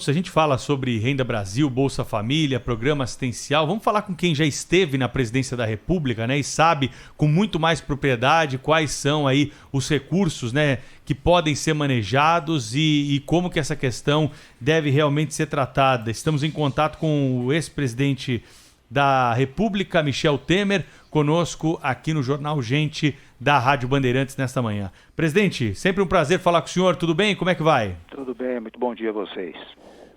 Se a gente fala sobre Renda Brasil, Bolsa Família, programa assistencial, vamos falar com quem já esteve na presidência da República, né, e sabe com muito mais propriedade quais são aí os recursos, né, que podem ser manejados e como que essa questão deve realmente ser tratada. Estamos em contato com o ex-presidente da República, Michel Temer, conosco aqui no Jornal Gente da Rádio Bandeirantes nesta manhã. Presidente, sempre um prazer falar com o senhor, tudo bem? Como é que vai? Tudo bem, muito bom dia a vocês.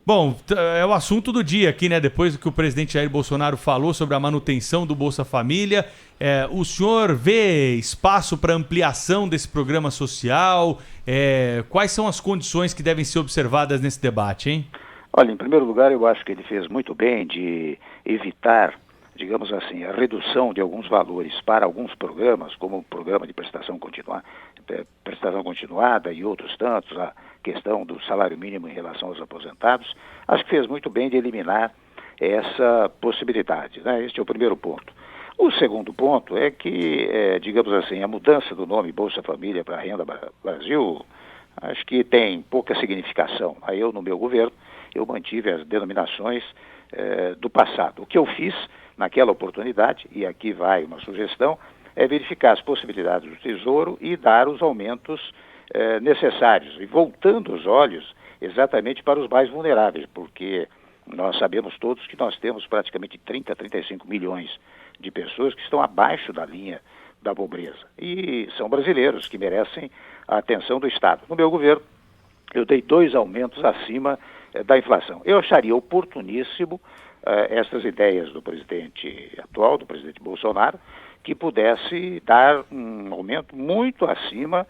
Bom, é o assunto do dia aqui, né? Depois do que o presidente Jair Bolsonaro falou sobre a manutenção do Bolsa Família, o senhor vê espaço para ampliação desse programa social? Quais são as condições que devem ser observadas nesse debate, hein? Olha, em primeiro lugar, eu acho que ele fez muito bem de evitar, digamos assim, a redução de alguns valores para alguns programas, como o programa de prestação continuada e outros tantos, a questão do salário mínimo em relação aos aposentados. Acho que fez muito bem de eliminar essa possibilidade, né? Este é o primeiro ponto. O segundo ponto é que, digamos assim, a mudança do nome Bolsa Família para Renda Brasil, acho que tem pouca significação. Aí eu, no meu governo, eu mantive as denominações do passado. O que eu fiz naquela oportunidade, e aqui vai uma sugestão, é verificar as possibilidades do Tesouro e dar os aumentos necessários, e voltando os olhos exatamente para os mais vulneráveis, porque nós sabemos todos que nós temos praticamente 30, 35 milhões de pessoas que estão abaixo da linha da pobreza, e são brasileiros que merecem a atenção do Estado. No meu governo, eu dei 2 aumentos acima da inflação. Eu acharia oportuníssimo essas ideias do presidente atual, do presidente Bolsonaro, que pudesse dar um aumento muito acima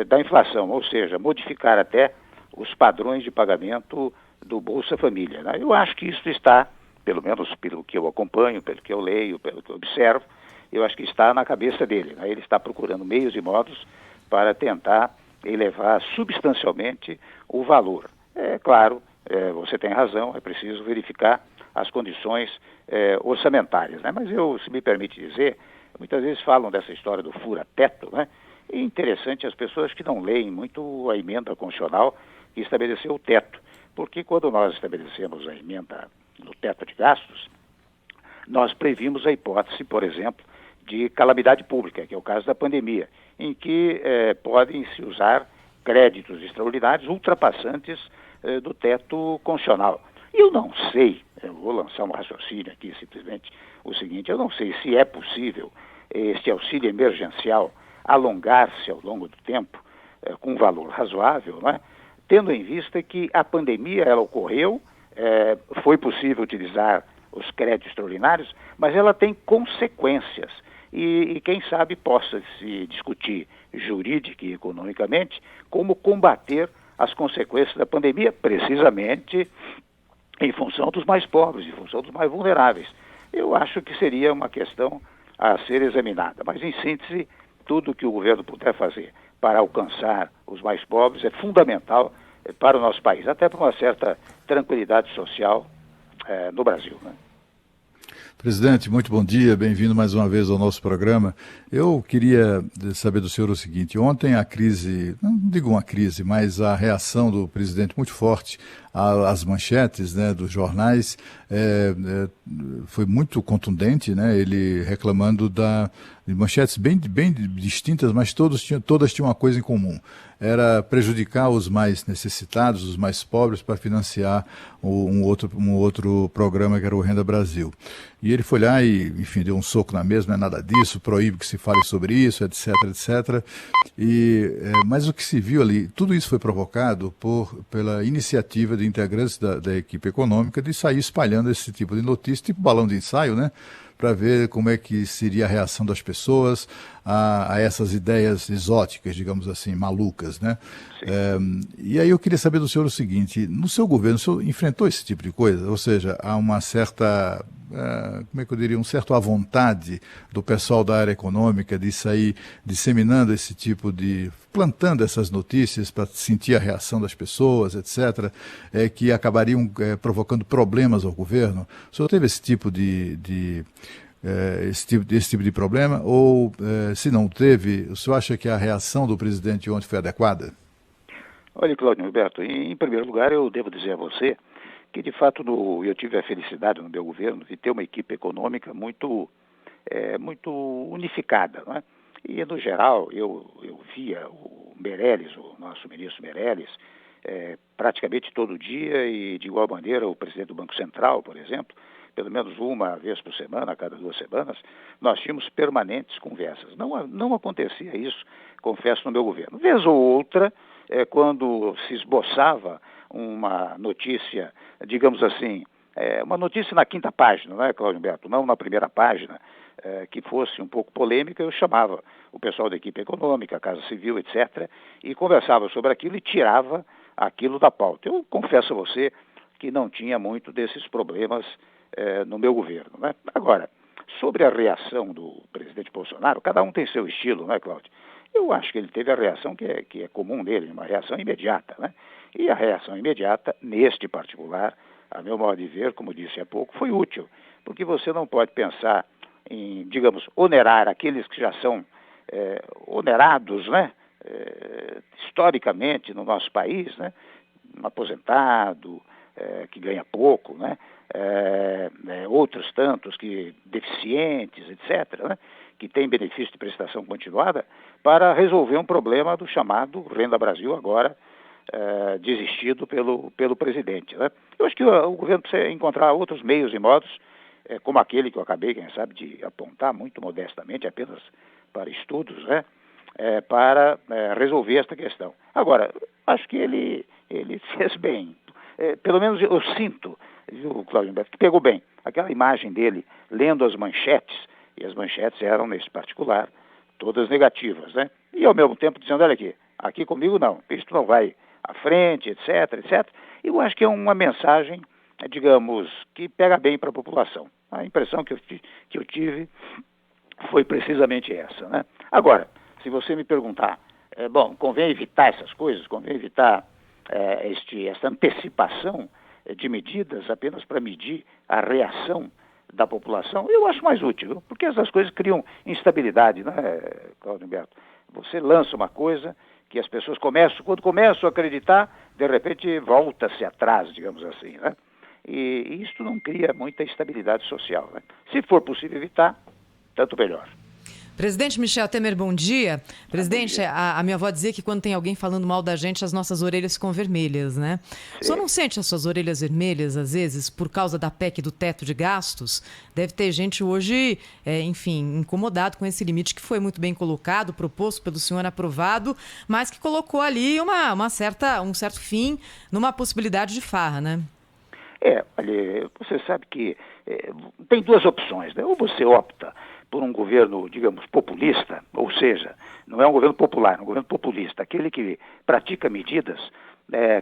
da inflação, ou seja, modificar até os padrões de pagamento do Bolsa Família, né? Eu acho que isso está, pelo menos pelo que eu acompanho, pelo que eu leio, pelo que eu observo, eu acho que está na cabeça dele, né? Ele está procurando meios e modos para tentar elevar substancialmente o valor. É claro, você tem razão, é preciso verificar as condições orçamentárias, né? Mas eu, se me permite dizer, muitas vezes falam dessa história do fura-teto, né? É interessante as pessoas que não leem muito a emenda constitucional que estabeleceu o teto, porque quando nós estabelecemos a emenda no teto de gastos, nós previmos a hipótese, por exemplo, de calamidade pública, que é o caso da pandemia, em que podem se usar créditos extraordinários ultrapassantes do teto constitucional. Eu não sei, eu vou lançar um raciocínio aqui, simplesmente o seguinte, eu não sei se é possível este auxílio emergencial alongar-se ao longo do tempo com um valor razoável, né? Tendo em vista que a pandemia ela ocorreu, foi possível utilizar os créditos extraordinários, mas ela tem consequências e quem sabe possa se discutir jurídica e economicamente como combater as consequências da pandemia, precisamente em função dos mais pobres, em função dos mais vulneráveis. Eu acho que seria uma questão a ser examinada, mas em síntese, tudo que o governo puder fazer para alcançar os mais pobres é fundamental para o nosso país, até para uma certa tranquilidade social no Brasil, né? Presidente, muito bom dia, bem-vindo mais uma vez ao nosso programa. Eu queria saber do senhor o seguinte, ontem a crise, não digo uma crise, mas a reação do presidente muito forte às manchetes, né, dos jornais foi muito contundente, né, ele reclamando de manchetes bem distintas, mas todas tinham uma coisa em comum. Era prejudicar os mais necessitados, os mais pobres, para financiar um outro programa que era o Renda Brasil. E ele foi lá e, enfim, deu um soco na mesa, não é nada disso, proíbe que se fale sobre isso, etc, etc. Mas o que se viu ali, tudo isso foi provocado pela iniciativa de integrantes da equipe econômica de sair espalhando esse tipo de notícia, tipo balão de ensaio, né? Para ver como é que seria a reação das pessoas a essas ideias exóticas, digamos assim, malucas, né? E aí eu queria saber do senhor o seguinte, no seu governo, o senhor enfrentou esse tipo de coisa? Ou seja, há uma certa, como é que eu diria, um certo à vontade do pessoal da área econômica de sair disseminando esse tipo plantando essas notícias para sentir a reação das pessoas, etc., que acabariam provocando problemas ao governo? O senhor teve esse tipo esse tipo de problema? Ou, se não teve, o senhor acha que a reação do presidente ontem foi adequada? Olha, Cláudio Roberto, em primeiro lugar eu devo dizer a você que, de fato, eu tive a felicidade no meu governo de ter uma equipe econômica muito unificada, não é? E, no geral, eu via o Meirelles, o nosso ministro Meirelles, praticamente todo dia e, de igual maneira, o presidente do Banco Central, por exemplo, pelo menos uma vez por semana, a cada 2 semanas, nós tínhamos permanentes conversas. Não acontecia isso, confesso, no meu governo. Vez ou outra, quando se esboçava uma notícia, digamos assim, uma notícia na 5ª página, não é, Cláudio Humberto? Não na primeira página, que fosse um pouco polêmica, eu chamava o pessoal da equipe econômica, a Casa Civil, etc., e conversava sobre aquilo e tirava aquilo da pauta. Eu confesso a você que não tinha muito desses problemas no meu governo, né? Agora, sobre a reação do presidente Bolsonaro, cada um tem seu estilo, não é, Cláudio? Eu acho que ele teve a reação que é comum dele, uma reação imediata, né? E a reação imediata, neste particular, a meu modo de ver, como disse há pouco, foi útil, porque você não pode pensar em, digamos, onerar aqueles que já são onerados, né? Historicamente no nosso país, né? Um aposentado que ganha pouco, né? Outros tantos que deficientes, etc., né? Que têm benefício de prestação continuada, para resolver um problema do chamado Renda Brasil, agora desistido pelo presidente, né? Eu acho que o governo precisa encontrar outros meios e modos, como aquele que eu acabei, quem sabe, de apontar muito modestamente, apenas para estudos, né? Para resolver esta questão. Agora, acho que ele fez bem. Pelo menos eu sinto, viu, Cláudio Humberto, que pegou bem. Aquela imagem dele lendo as manchetes, e as manchetes eram, nesse particular, todas negativas, né? E ao mesmo tempo dizendo, olha aqui comigo não, isto não vai à frente, etc., etc. Eu acho que é uma mensagem, digamos, que pega bem para a população. A impressão que eu tive foi precisamente essa, né? Agora, se você me perguntar, convém evitar essas coisas, convém evitar essa antecipação de medidas apenas para medir a reação da população, eu acho mais útil, porque essas coisas criam instabilidade, né, Cláudio Humberto? Você lança uma coisa que as pessoas quando começam a acreditar, de repente volta-se atrás, digamos assim, né? E isso não cria muita estabilidade social, né? Se for possível evitar, tanto melhor. Presidente Michel Temer, bom dia. Presidente, bom dia. A minha avó dizia que quando tem alguém falando mal da gente, as nossas orelhas ficam vermelhas, né? O senhor não sente as suas orelhas vermelhas, às vezes, por causa da PEC do teto de gastos? Deve ter gente hoje, enfim, incomodado com esse limite que foi muito bem colocado, proposto pelo senhor, aprovado, mas que colocou ali um certo fim numa possibilidade de farra, né? Olha, você sabe que tem 2 opções, né? Ou você opta por um governo, digamos, populista, ou seja, não é um governo popular, é um governo populista, aquele que pratica medidas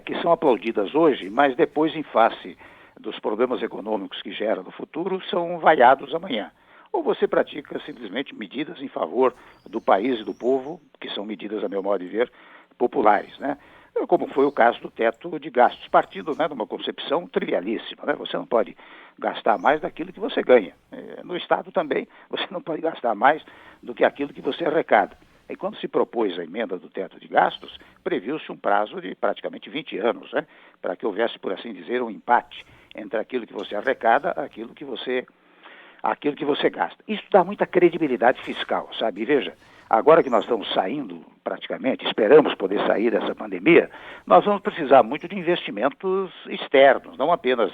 que são aplaudidas hoje, mas depois, em face dos problemas econômicos que gera no futuro, são vaiados amanhã. Ou você pratica simplesmente medidas em favor do país e do povo, que são medidas, a meu modo de ver, populares, né? Como foi o caso do teto de gastos, partindo, né, de uma concepção trivialíssima, né? Você não pode gastar mais daquilo que você ganha. No Estado também, você não pode gastar mais do que aquilo que você arrecada. E quando se propôs a emenda do teto de gastos, previu-se um prazo de praticamente 20 anos, né, para que houvesse, por assim dizer, um empate entre aquilo que você arrecada e aquilo que você gasta. Isso dá muita credibilidade fiscal, sabe? E veja, agora que nós estamos saindo, praticamente, esperamos poder sair dessa pandemia, nós vamos precisar muito de investimentos externos, não apenas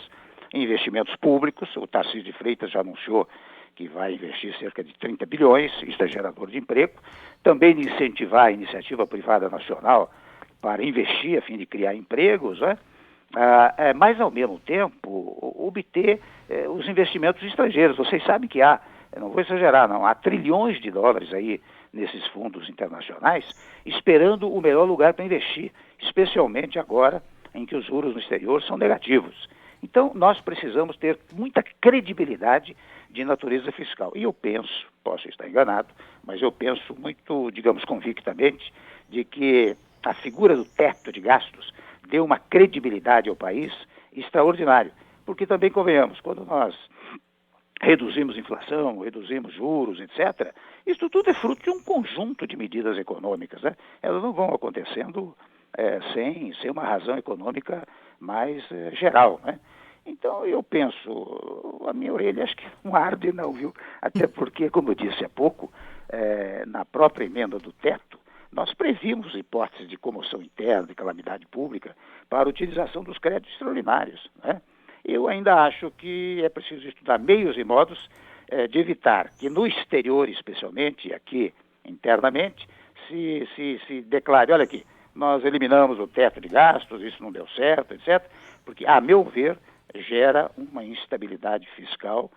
investimentos públicos. O Tarcísio de Freitas já anunciou que vai investir cerca de 30 bilhões, isso é gerador de emprego, também de incentivar a iniciativa privada nacional para investir a fim de criar empregos, né? Mas, ao mesmo tempo, obter os investimentos estrangeiros. Vocês sabem que eu não vou exagerar, não, há trilhões de dólares aí nesses fundos internacionais esperando o melhor lugar para investir, especialmente agora em que os juros no exterior são negativos. Então, nós precisamos ter muita credibilidade de natureza fiscal. E eu penso, posso estar enganado, mas eu penso muito, digamos, convictamente, de que a figura do teto de gastos deu uma credibilidade ao país extraordinária. Porque também, convenhamos, quando nós reduzimos inflação, reduzimos juros, etc., isso tudo é fruto de um conjunto de medidas econômicas, né? Elas não vão acontecendo sem uma razão econômica mais geral, né? Então, eu penso, a minha orelha acho que não arde não, viu? Até porque, como eu disse há pouco, na própria emenda do teto, nós previmos hipóteses de comoção interna, de calamidade pública, para a utilização dos créditos extraordinários, né? Eu ainda acho que é preciso estudar meios e modos de evitar que no exterior, especialmente, aqui internamente, se declare, olha aqui, nós eliminamos o teto de gastos, isso não deu certo, etc., porque, a meu ver, gera uma instabilidade fiscal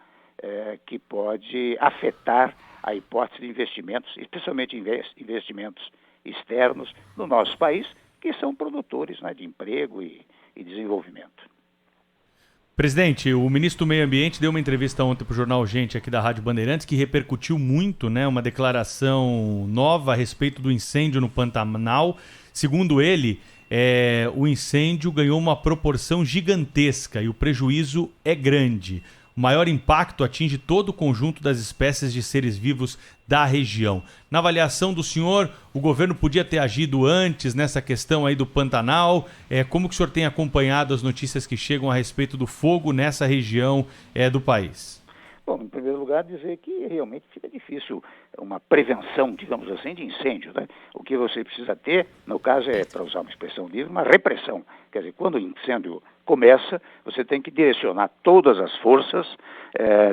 que pode afetar a hipótese de investimentos, especialmente investimentos externos no nosso país, que são produtores, né, de emprego e desenvolvimento. Presidente, o ministro do Meio Ambiente deu uma entrevista ontem para o Jornal Gente aqui da Rádio Bandeirantes que repercutiu muito, né, uma declaração nova a respeito do incêndio no Pantanal. Segundo ele, o incêndio ganhou uma proporção gigantesca e o prejuízo é grande. O maior impacto atinge todo o conjunto das espécies de seres vivos da região. Na avaliação do senhor, o governo podia ter agido antes nessa questão aí do Pantanal? Como que o senhor tem acompanhado as notícias que chegam a respeito do fogo nessa região do país? Bom, em primeiro lugar, dizer que realmente fica difícil uma prevenção, digamos assim, de incêndio, né? O que você precisa ter, no caso, para usar uma expressão livre, uma repressão. Quer dizer, quando o incêndio começa, você tem que direcionar todas as forças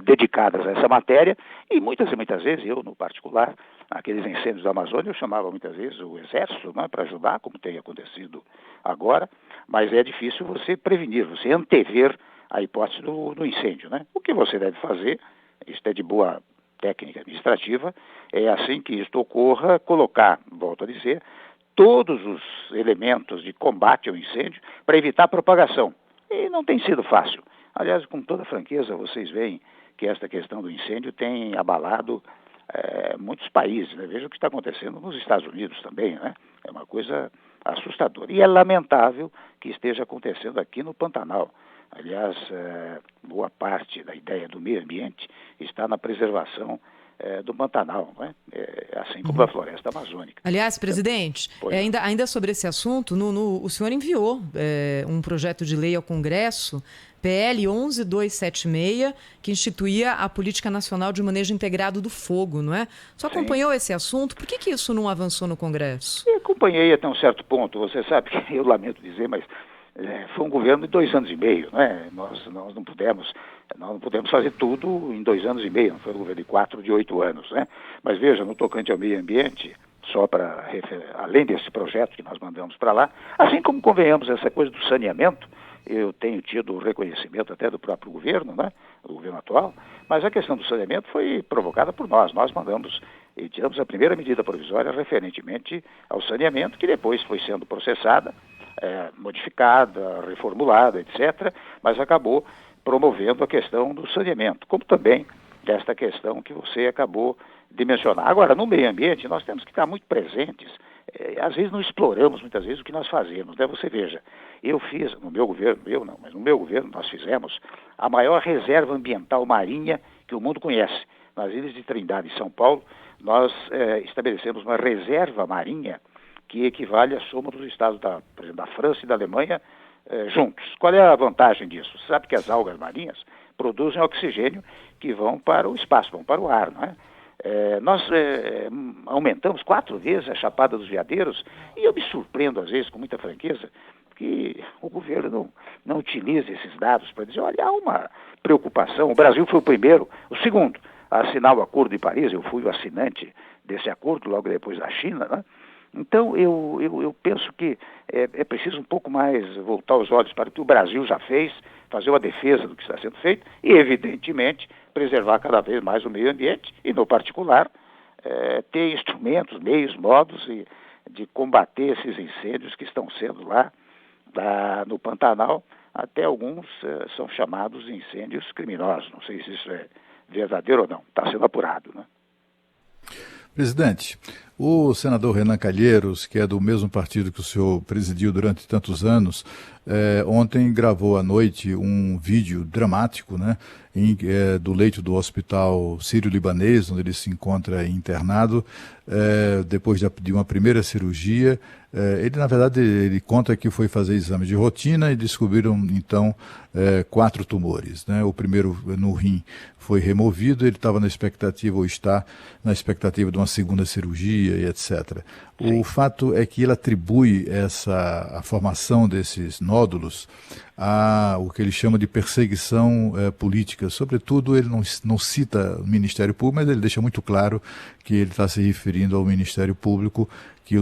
dedicadas a essa matéria e muitas vezes, eu no particular, aqueles incêndios da Amazônia, eu chamava muitas vezes o Exército, né, para ajudar, como tem acontecido agora, mas é difícil você prevenir, você antever a hipótese do incêndio, né? O que você deve fazer, isso é de boa técnica administrativa, é assim que isto ocorra, colocar, volto a dizer, todos os elementos de combate ao incêndio para evitar a propagação. E não tem sido fácil. Aliás, com toda franqueza, vocês veem que esta questão do incêndio tem abalado muitos países, né? Veja o que está acontecendo nos Estados Unidos também, né? É uma coisa assustadora. E é lamentável que esteja acontecendo aqui no Pantanal. Aliás, boa parte da ideia do meio ambiente está na preservação do Pantanal, né? Assim como da floresta amazônica. Aliás, presidente, ainda sobre esse assunto, o senhor enviou um projeto de lei ao Congresso, PL 11276, que instituía a Política Nacional de Manejo Integrado do Fogo, não é? Só acompanhou esse assunto? Por que isso não avançou no Congresso? Eu acompanhei até um certo ponto. Você sabe que eu lamento dizer, mas foi um governo de 2 anos e meio, né? Nós não pudemos fazer tudo em 2 anos e meio, não foi um governo de 4, de 8 anos, né? Mas veja, no tocante ao meio ambiente, só para, além desse projeto que nós mandamos para lá, assim como convenhamos essa coisa do saneamento, eu tenho tido o reconhecimento até do próprio governo, né? O governo atual, mas a questão do saneamento foi provocada por nós mandamos e tiramos a primeira medida provisória referentemente ao saneamento, que depois foi sendo processada, modificada, reformulada, etc., mas acabou promovendo a questão do saneamento, como também desta questão que você acabou de mencionar. Agora, no meio ambiente, nós temos que estar muito presentes, às vezes não exploramos muitas vezes o que nós fazemos, né? Você veja, eu fiz, no meu governo, mas no meu governo nós fizemos a maior reserva ambiental marinha que o mundo conhece. Nas Ilhas de Trindade e São Paulo, nós estabelecemos uma reserva marinha que equivale à soma dos estados, por exemplo, da França e da Alemanha juntos. Qual é a vantagem disso? Você sabe que as algas marinhas produzem oxigênio que vão para o espaço, vão para o ar, não é? Nós aumentamos 4 vezes a Chapada dos Veadeiros e eu me surpreendo, às vezes, com muita franqueza, que o governo não utiliza esses dados para dizer, olha, há uma preocupação. O Brasil foi o primeiro, o segundo a assinar o Acordo de Paris, eu fui o assinante desse acordo logo depois da China, né? Então, eu penso que é preciso um pouco mais voltar os olhos para o que o Brasil já fez, fazer uma defesa do que está sendo feito e, evidentemente, preservar cada vez mais o meio ambiente e, no particular, ter instrumentos, meios, modos de combater esses incêndios que estão sendo lá no Pantanal. Até alguns são chamados de incêndios criminosos. Não sei se isso é verdadeiro ou não. Está sendo apurado, né? Presidente, O senador Renan Calheiros, que é do mesmo partido que o senhor presidiu durante tantos anos, ontem gravou à noite um vídeo dramático, né, do leito do hospital sírio-libanês, onde ele se encontra internado, depois de uma primeira cirurgia. Ele, na verdade, ele conta que foi fazer exame de rotina e descobriram, então, 4 tumores, né? O primeiro no rim foi removido, ele estava na expectativa, ou está na expectativa de uma segunda cirurgia e etc. O fato é que ele atribui a formação desses nódulos a o que ele chama de perseguição política. Sobretudo, ele não cita o Ministério Público, mas ele deixa muito claro que ele está se referindo ao Ministério Público, que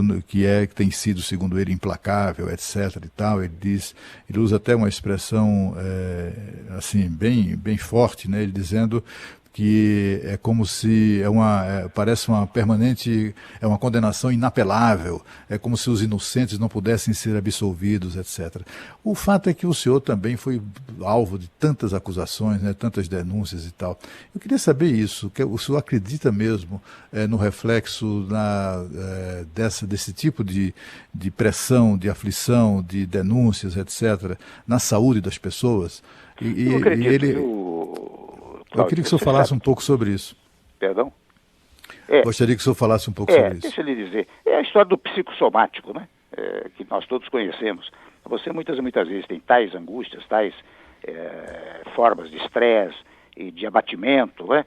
tem sido, segundo ele, implacável, etc. e tal. Ele usa até uma expressão assim bem forte, né? Ele dizendo que é como se parece uma permanente, uma condenação inapelável, é como se os inocentes não pudessem ser absolvidos, etc. O fato é que o senhor também foi alvo de tantas acusações, né, tantas denúncias e tal. Eu queria saber isso, que o senhor acredita mesmo no reflexo desse tipo de pressão, de aflição, de denúncias, etc., na saúde das pessoas? Eu acredito, eu queria que o senhor falasse um pouco sobre isso. Perdão? Gostaria que o senhor falasse um pouco sobre isso. Deixa eu lhe dizer. É a história do psicossomático, né? Que nós todos conhecemos. Você muitas vezes tem tais angústias, tais formas de estresse e de abatimento, né?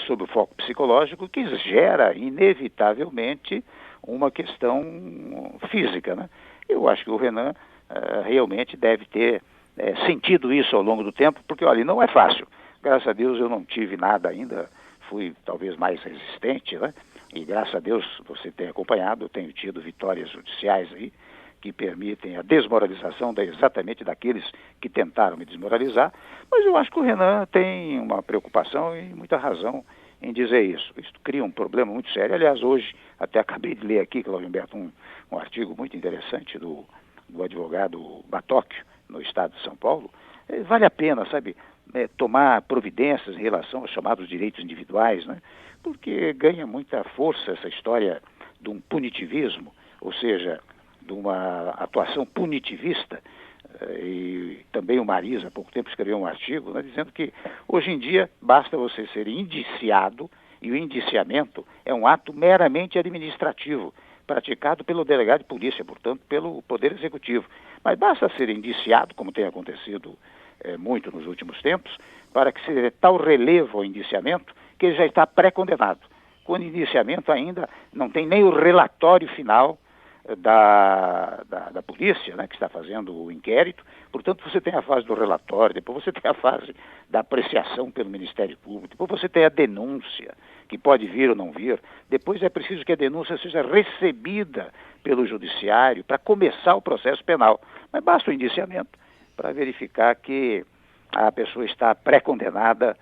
Sob o foco psicológico, que gera, inevitavelmente, uma questão física, né? Eu acho que o Renan realmente deve ter sentido isso ao longo do tempo, porque, olha, não é fácil. Graças a Deus eu não tive nada ainda, fui talvez mais resistente, né? E graças a Deus você tem acompanhado, eu tenho tido vitórias judiciais aí que permitem a desmoralização exatamente daqueles que tentaram me desmoralizar, mas eu acho que o Renan tem uma preocupação e muita razão em dizer isso. Isso cria um problema muito sério. Aliás, hoje, até acabei de ler aqui, Cláudio Humberto, um artigo muito interessante do advogado Batóquio, no estado de São Paulo. Vale a pena, sabe, tomar providências em relação aos chamados direitos individuais, né? Porque ganha muita força essa história de um punitivismo, ou seja, de uma atuação punitivista. E também o Marisa, há pouco tempo, escreveu um artigo, né, dizendo que hoje em dia basta você ser indiciado, e o indiciamento é um ato meramente administrativo, praticado pelo delegado de polícia, portanto, pelo Poder Executivo. Mas basta ser indiciado, como tem acontecido muito nos últimos tempos, para que se dê tal relevo ao indiciamento que ele já está pré-condenado. Com o indiciamento ainda não tem nem o relatório final da polícia, né, que está fazendo o inquérito. Portanto, você tem a fase do relatório, depois você tem a fase da apreciação pelo Ministério Público, depois você tem a denúncia, que pode vir ou não vir. Depois é preciso que a denúncia seja recebida pelo judiciário para começar o processo penal. Mas basta o indiciamento para verificar que a pessoa está pré-condenada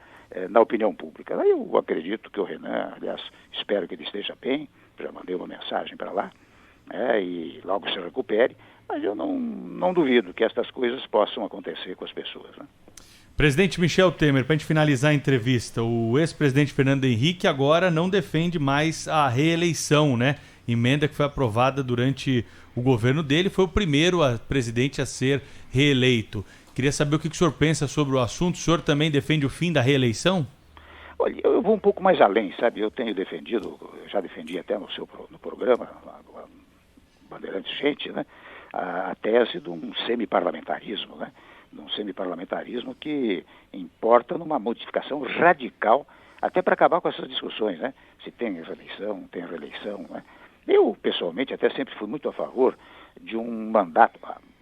na opinião pública. Eu acredito que o Renan, aliás, espero que ele esteja bem, já mandei uma mensagem para lá, e logo se recupere, mas eu não duvido que estas coisas possam acontecer com as pessoas, né? Presidente Michel Temer, para a gente finalizar a entrevista, o ex-presidente Fernando Henrique agora não defende mais a reeleição, né? Emenda que foi aprovada durante o governo dele, foi o primeiro presidente a ser reeleito. Queria saber o que o senhor pensa sobre o assunto. O senhor também defende o fim da reeleição? Olha, eu vou um pouco mais além, sabe? Eu tenho defendido, já defendi até no programa, Bandeirantes Gente, né? A tese de um semi-parlamentarismo, né? De um semi-parlamentarismo que importa numa modificação radical, até para acabar com essas discussões, né? Se tem reeleição, tem reeleição, né? Eu, pessoalmente, até sempre fui muito a favor de um mandato,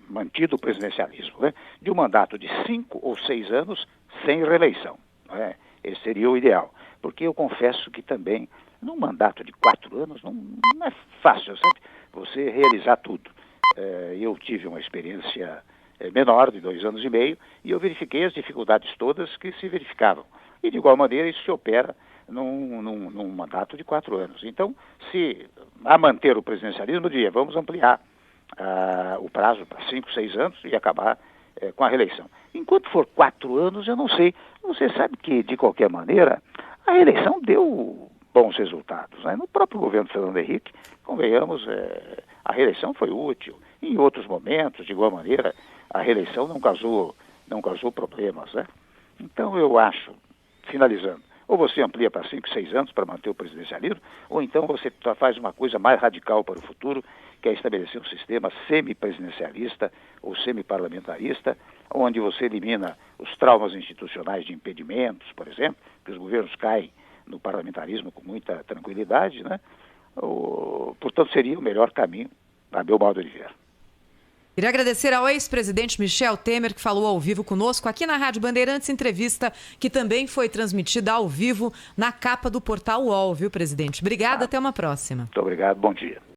mantido o presidencialismo, né? De um mandato de 5 ou 6 anos sem reeleição, né? Esse seria o ideal, porque eu confesso que também, num mandato de 4 anos, não é fácil, sabe? Você realizar tudo. Eu tive uma experiência menor, de 2 anos e meio, e eu verifiquei as dificuldades todas que se verificavam. E, de igual maneira, isso se opera num mandato de 4 anos. Então, se a manter o presidencialismo, eu diria, vamos ampliar o prazo para 5, 6 anos e acabar com a reeleição. Enquanto for 4 anos, eu não sei. Você sabe que, de qualquer maneira, a eleição deu bons resultados, né? No próprio governo Fernando Henrique, convenhamos, a reeleição foi útil. Em outros momentos, de igual maneira, a reeleição não causou problemas, né? Então eu acho, finalizando, ou você amplia para 5, 6 anos para manter o presidencialismo, ou então você faz uma coisa mais radical para o futuro, que é estabelecer um sistema semipresidencialista ou semiparlamentarista, onde você elimina os traumas institucionais de impedimentos, por exemplo, que os governos caem no parlamentarismo com muita tranquilidade, né? Portanto, seria o melhor caminho, a meu modo de ver. Queria agradecer ao ex-presidente Michel Temer, que falou ao vivo conosco aqui na Rádio Bandeirantes, entrevista que também foi transmitida ao vivo na capa do portal UOL, viu, presidente? Obrigada, até uma próxima. Muito obrigado, bom dia.